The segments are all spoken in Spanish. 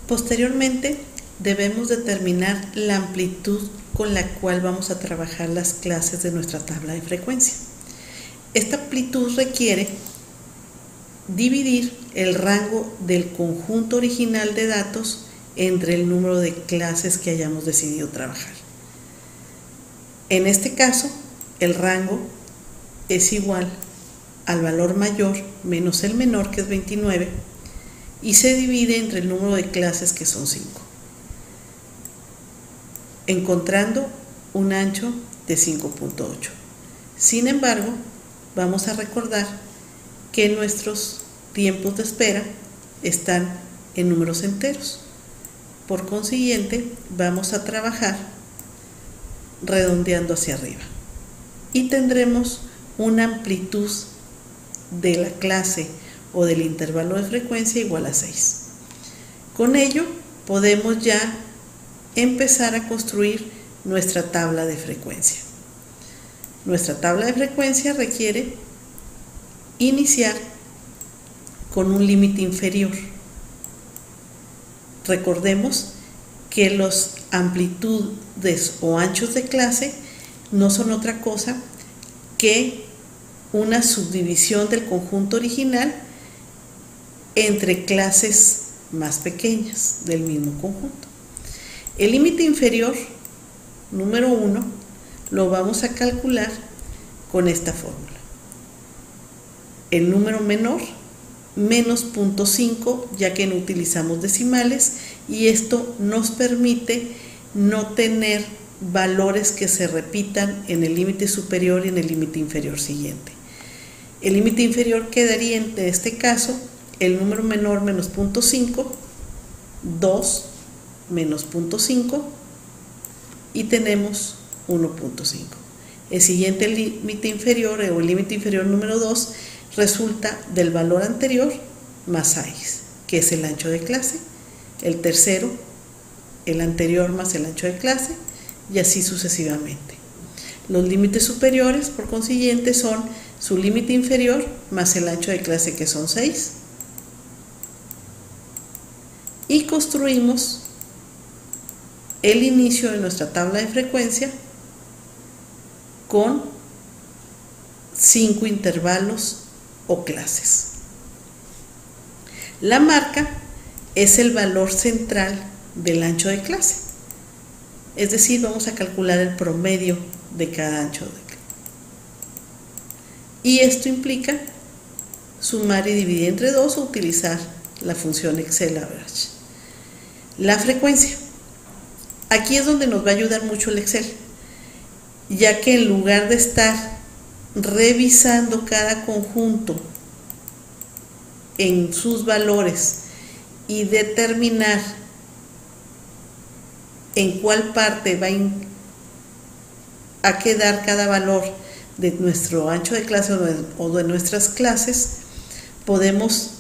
Posteriormente, debemos determinar la amplitud con la cual vamos a trabajar las clases de nuestra tabla de frecuencia. Esta amplitud requiere dividir el rango del conjunto original de datos entre el número de clases que hayamos decidido trabajar. En este caso, el rango es igual al valor mayor menos el menor, que es 29, y se divide entre el número de clases, que son 5, encontrando un ancho de 5.8. Sin embargo, vamos a recordar que nuestros tiempos de espera están en números enteros. Por consiguiente, vamos a trabajar redondeando hacia arriba y tendremos una amplitud de la clase o del intervalo de frecuencia igual a 6. Con ello podemos ya empezar a construir nuestra tabla de frecuencia. Nuestra tabla de frecuencia requiere iniciar con un límite inferior. Recordemos que los amplitudes o anchos de clase no son otra cosa que una subdivisión del conjunto original entre clases más pequeñas del mismo conjunto. El límite inferior, número 1, lo vamos a calcular con esta fórmula. El número menor, menos 0.5, ya que no utilizamos decimales, y esto nos permite no tener valores que se repitan en el límite superior y en el límite inferior siguiente. El límite inferior quedaría en este caso el número menor menos 0.5, 2 menos 0.5 y tenemos 1.5. El siguiente límite inferior o el límite inferior número 2 resulta del valor anterior más 6, que es el ancho de clase. El tercero, el anterior más el ancho de clase, y así sucesivamente. Los límites superiores, por consiguiente, son su límite inferior más el ancho de clase, que son 6. Y construimos el inicio de nuestra tabla de frecuencia con 5 intervalos o clases. La marca es el valor central del ancho de clase, es decir, vamos a calcular el promedio de cada ancho de clase. Y esto implica sumar y dividir entre 2 o utilizar la función Excel Average. La frecuencia. Aquí es donde nos va a ayudar mucho el Excel, ya que en lugar de estar revisando cada conjunto en sus valores y determinar en cuál parte va a quedar cada valor de nuestro ancho de clase o de nuestras clases, podemos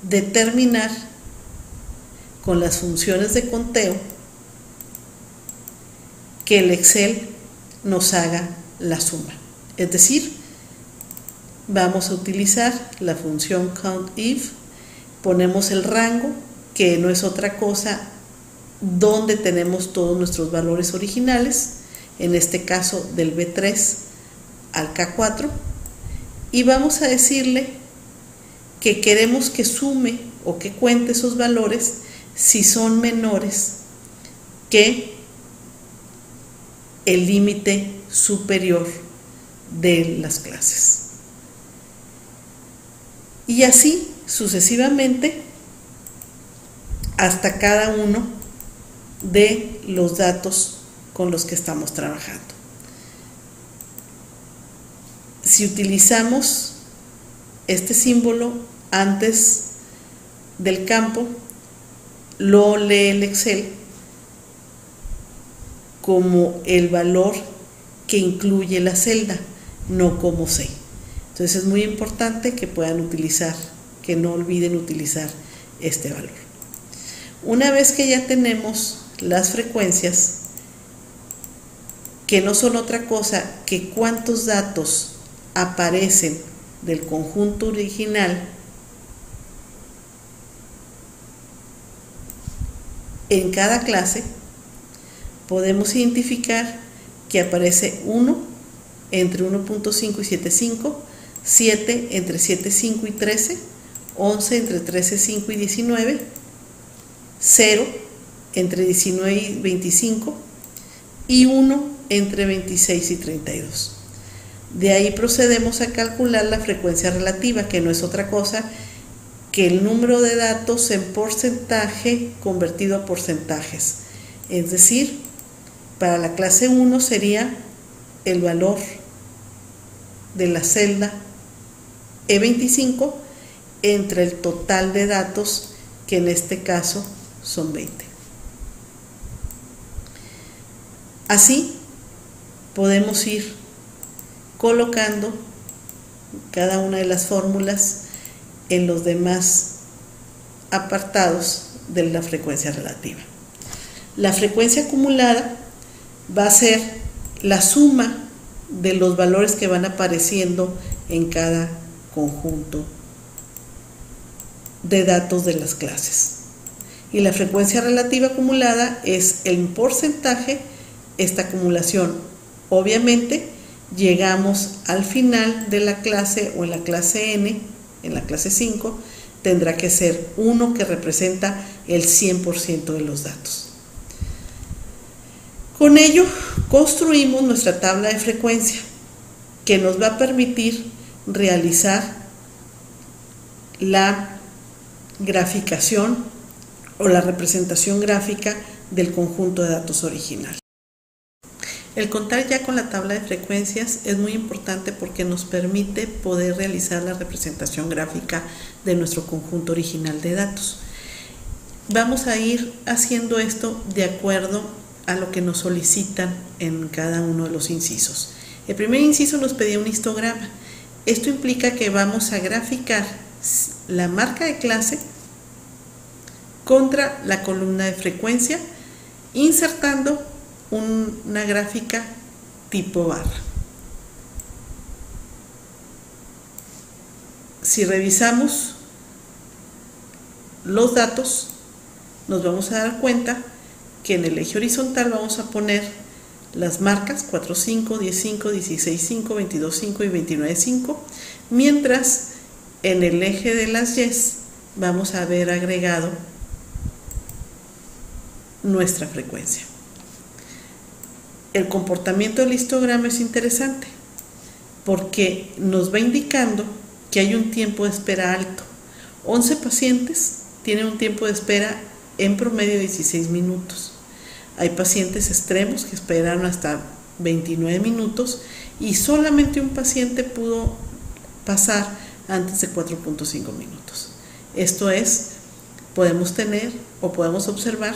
determinar con las funciones de conteo que el Excel nos haga la suma. Es decir, vamos a utilizar la función COUNTIF, ponemos el rango, que no es otra cosa donde tenemos todos nuestros valores originales, en este caso del B3 al K4, y vamos a decirle que queremos que sume o que cuente esos valores si son menores que el límite superior de las clases. Y así sucesivamente hasta cada uno de los datos con los que estamos trabajando. Si utilizamos este símbolo antes del campo, lo lee el Excel como el valor que incluye la celda, no como C. Entonces es muy importante que puedan utilizar, que no olviden utilizar este valor. Una vez que ya tenemos las frecuencias, que no son otra cosa que cuántos datos aparecen del conjunto original en cada clase podemos identificar que aparece 1 entre 1.5 y 7.5, 7 entre 7.5 y 13, 11 entre 13.5 y 19, 0 entre 19 y 25 y 1 entre 26 y 32. De ahí procedemos a calcular la frecuencia relativa, que no es otra cosa que el número de datos en porcentaje convertido a porcentajes. Es decir, para la clase 1 sería el valor de la celda E25 entre el total de datos, que en este caso son 20. Así podemos ir colocando cada una de las fórmulas en los demás apartados de la frecuencia relativa. La frecuencia acumulada va a ser la suma de los valores que van apareciendo en cada conjunto de datos de las clases. Y la frecuencia relativa acumulada es el porcentaje, esta acumulación. Obviamente llegamos al final de la clase o en la clase n, en la clase 5, tendrá que ser 1, que representa el 100% de los datos. Con ello construimos nuestra tabla de frecuencia, que nos va a permitir realizar la graficación o la representación gráfica del conjunto de datos original. El contar ya con la tabla de frecuencias es muy importante porque nos permite poder realizar la representación gráfica de nuestro conjunto original de datos. Vamos a ir haciendo esto de acuerdo a lo que nos solicitan en cada uno de los incisos. El primer inciso nos pedía un histograma. Esto implica que vamos a graficar la marca de clase contra la columna de frecuencia, insertando una gráfica tipo barra. Si revisamos los datos, nos vamos a dar cuenta que en el eje horizontal vamos a poner las marcas 4.5, 10.5, 16.5, 22.5 y 29.5, mientras en el eje de las Ys vamos a haber agregado nuestra frecuencia. El comportamiento del histograma es interesante porque nos va indicando que hay un tiempo de espera alto. 11 pacientes tienen un tiempo de espera en promedio de 16 minutos. Hay pacientes extremos que esperaron hasta 29 minutos y solamente un paciente pudo pasar antes de 4.5 minutos. Esto es, podemos tener o podemos observar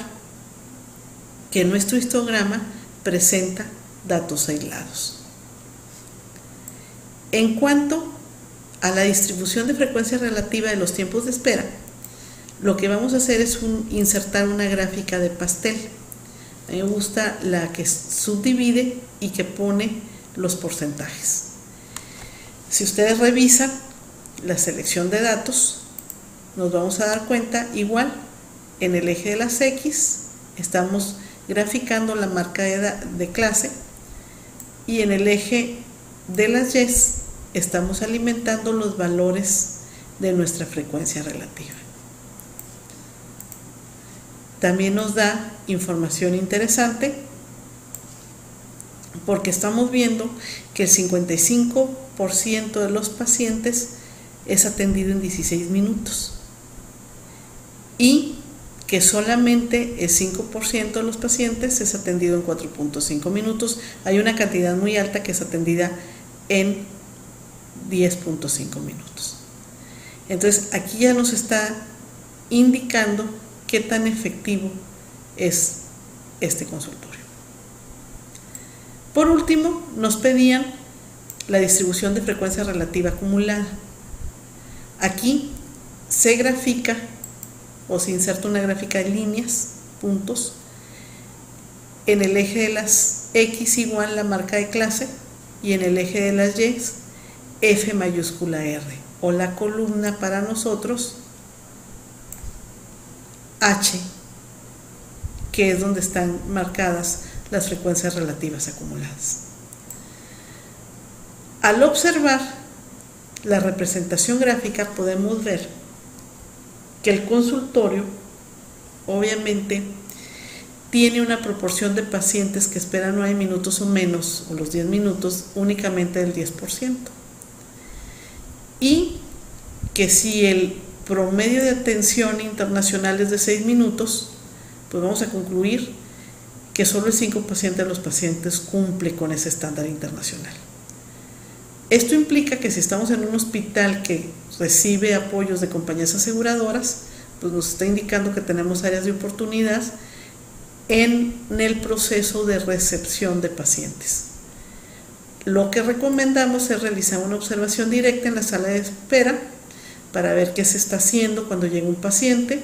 que nuestro histograma presenta datos aislados. En cuanto a la distribución de frecuencia relativa de los tiempos de espera, lo que vamos a hacer es insertar una gráfica de pastel. A mí me gusta la que subdivide y que pone los porcentajes. Si ustedes revisan la selección de datos, nos vamos a dar cuenta igual en el eje de las X estamos graficando la marca de clase y en el eje de las Y estamos alimentando los valores de nuestra frecuencia relativa. También nos da información interesante porque estamos viendo que el 55% de los pacientes es atendido en 16 minutos y que solamente el 5% de los pacientes es atendido en 4.5 minutos. Hay una cantidad muy alta que es atendida en 10.5 minutos. Entonces aquí ya nos está indicando qué tan efectivo es este consultorio. Por último, nos pedían la distribución de frecuencia relativa acumulada. Aquí se grafica o se inserta una gráfica de líneas, puntos. En el eje de las X igual la marca de clase y en el eje de las Y F mayúscula R, o la columna para nosotros H que es donde están marcadas las frecuencias relativas acumuladas. Al observar la representación gráfica podemos ver que el consultorio obviamente tiene una proporción de pacientes que esperan 9 minutos o menos, o los 10 minutos, únicamente del 10%. Y que si el promedio de atención internacional es de 6 minutos, pues vamos a concluir que solo el 5% de los pacientes cumple con ese estándar internacional. Esto implica que si estamos en un hospital que recibe apoyos de compañías aseguradoras, pues nos está indicando que tenemos áreas de oportunidad en el proceso de recepción de pacientes. Lo que recomendamos es realizar una observación directa en la sala de espera para ver qué se está haciendo cuando llega un paciente.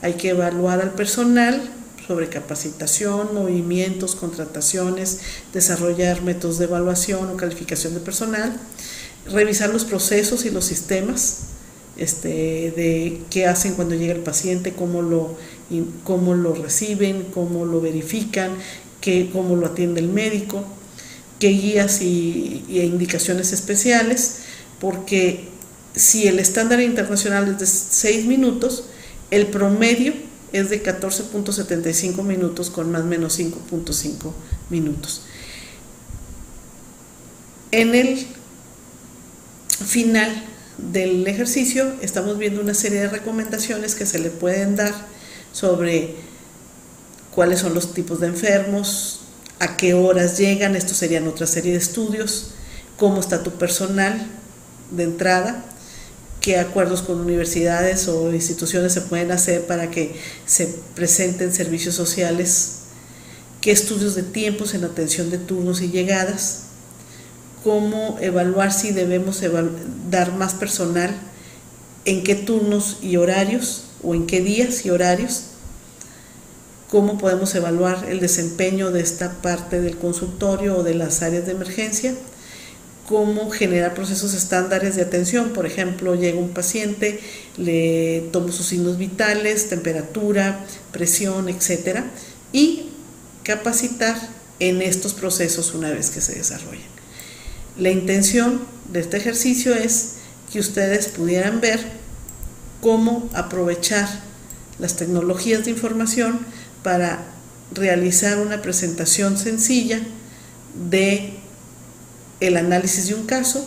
Hay que evaluar al personal sobre capacitación, movimientos, contrataciones, desarrollar métodos de evaluación o calificación de personal, revisar los procesos y los sistemas de qué hacen cuando llega el paciente, cómo lo reciben, cómo lo verifican, cómo lo atiende el médico, qué guías y indicaciones especiales, porque si el estándar internacional es de 6 minutos, el promedio es de 14.75 minutos con más o menos 5.5 minutos. En el final del ejercicio estamos viendo una serie de recomendaciones que se le pueden dar sobre cuáles son los tipos de enfermos, a qué horas llegan, esto serían otra serie de estudios, cómo está tu personal de entrada, qué acuerdos con universidades o instituciones se pueden hacer para que se presenten servicios sociales, qué estudios de tiempos en atención de turnos y llegadas, cómo evaluar si debemos dar más personal, en qué turnos y horarios o en qué días y horarios, cómo podemos evaluar el desempeño de esta parte del consultorio o de las áreas de emergencia, cómo generar procesos estándares de atención. Por ejemplo, llega un paciente, le tomo sus signos vitales, temperatura, presión, etcétera, y capacitar en estos procesos una vez que se desarrollen. La intención de este ejercicio es que ustedes pudieran ver cómo aprovechar las tecnologías de información para realizar una presentación sencilla de el análisis de un caso,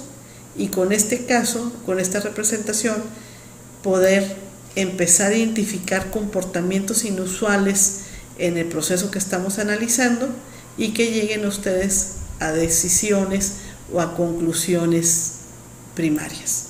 y con este caso, con esta representación, poder empezar a identificar comportamientos inusuales en el proceso que estamos analizando y que lleguen ustedes a decisiones o a conclusiones primarias.